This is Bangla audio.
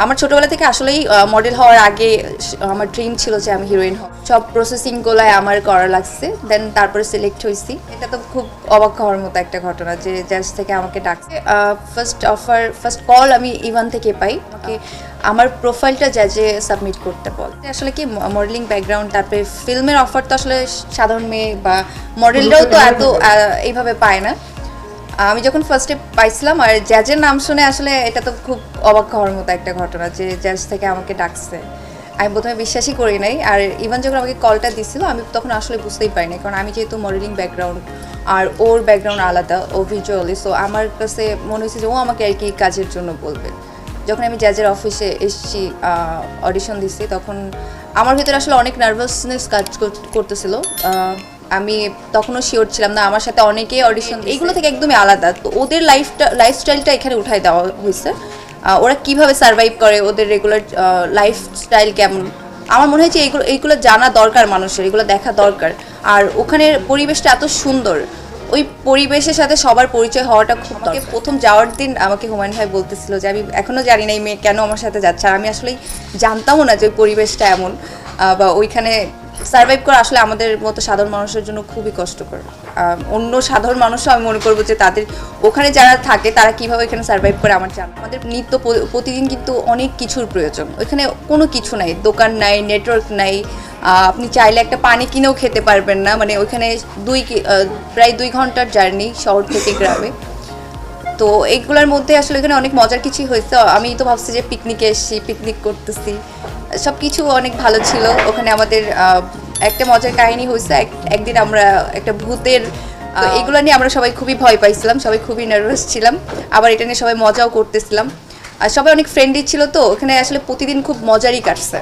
আমার ছোটবেলা থেকে আসলেই মডেল হওয়ার আগে আমার ড্রিম ছিল যে আমি হিরোইন হব। সব প্রসেসিংগুলোই আমার করা লাগছে, দেন তারপরে সিলেক্ট হয়েছি। এটা তো খুব অবাক হওয়ার মতো একটা ঘটনা যে জাজ থেকে আমাকে ডাকছে। ফার্স্ট কল আমি ইভান থেকে পাই। আমাকে আমার প্রোফাইলটা জাজে সাবমিট করতে বল। আসলে কি মডেলিং ব্যাকগ্রাউন্ড, তারপরে ফিল্মের অফার তো আসলে সাধারণ মেয়ে বা মডেলরাও তো এত এইভাবে পায় না। আমি যখন ফার্স্টে পাইছিলাম আর জাজের নাম শুনে আসলে এটা তো খুব অবাক হওয়ার মতো একটা ঘটনা যে জাজ থেকে আমাকে ডাকছে। আমি প্রথমে বিশ্বাসই করি নাই। আর ইভান যখন আমাকে কলটা দিছিল আমি তখন আসলে বুঝতেই পারিনি, কারণ আমি যেহেতু মডেলিং ব্যাকগ্রাউন্ড আর ওর ব্যাকগ্রাউন্ড আলাদা, ও ভিজুয়ালি, সো আমার কাছে মনে হয়েছে যে ও আমাকে আর কি কাজের জন্য বলবে। যখন আমি জাজের অফিসে এসেছি, অডিশন দিচ্ছি, তখন আমার ভিতরে আসলে অনেক নার্ভাসনেস কাজ করতেছিল। আমি তখনও শিওর ছিলাম না, আমার সাথে অনেকেই অডিশন এইগুলো থেকে একদমই আলাদা। তো ওদের লাইফস্টাইলটা এখানে উঠাই দেওয়া হয়েছে। ওরা কিভাবে সার্ভাইভ করে, ওদের রেগুলার লাইফস্টাইল কেমন, আমার মনে হয় যে এইগুলো জানা দরকার মানুষের, এগুলো দেখা দরকার। আর ওখানের পরিবেশটা এত সুন্দর, ওই পরিবেশের সাথে সবার পরিচয় হওয়াটা খুব দরকার। প্রথম যাওয়ার দিন আমাকে হুমায়ুন ভাই বলতেছিল যে আমি এখনও জানি না এই মেয়ে কেন আমার সাথে যাচ্ছে। আর আমি আসলেই জানতামও না যে ওই পরিবেশটা এমন, বা ওইখানে সার্ভাইভ করা আসলে আমাদের মতো সাধারণ মানুষের জন্য খুবই কষ্টকর। অন্য সাধারণ মানুষও আমি মনে করবো যে তাদের ওখানে যারা থাকে তারা কীভাবে এখানে সার্ভাইভ করে আমার জানা। আমাদের নিত্য প্রতিদিন কিন্তু অনেক কিছুর প্রয়োজন। ওইখানে কোনো কিছু নাই, দোকান নাই, নেটওয়ার্ক নাই। আপনি চাইলে একটা পানি কিনেও খেতে পারবেন না। মানে ওইখানে প্রায় 2 ঘন্টার জার্নি শহর থেকে গ্রামে। তো এইগুলোর মধ্যে আসলে এখানে অনেক মজার কিছু হয়েছে। আমি তো ভাবছি যে পিকনিকে এসেছি, পিকনিক করতেছি, সব কিছু অনেক ভালো ছিল। ওখানে আমাদের একটা মজার কাহিনী হয়েছে। একদিন আমরা একটা ভূতের, এগুলো নিয়ে আমরা সবাই খুবই ভয় পাইছিলাম, সবাই খুবই নার্ভাস ছিলাম, আবার এটা নিয়ে সবাই মজাও করতেছিলাম। আর সবাই অনেক ফ্রেন্ডলি ছিল, তো ওখানে আসলে প্রতিদিন খুব মজারই কাটছে।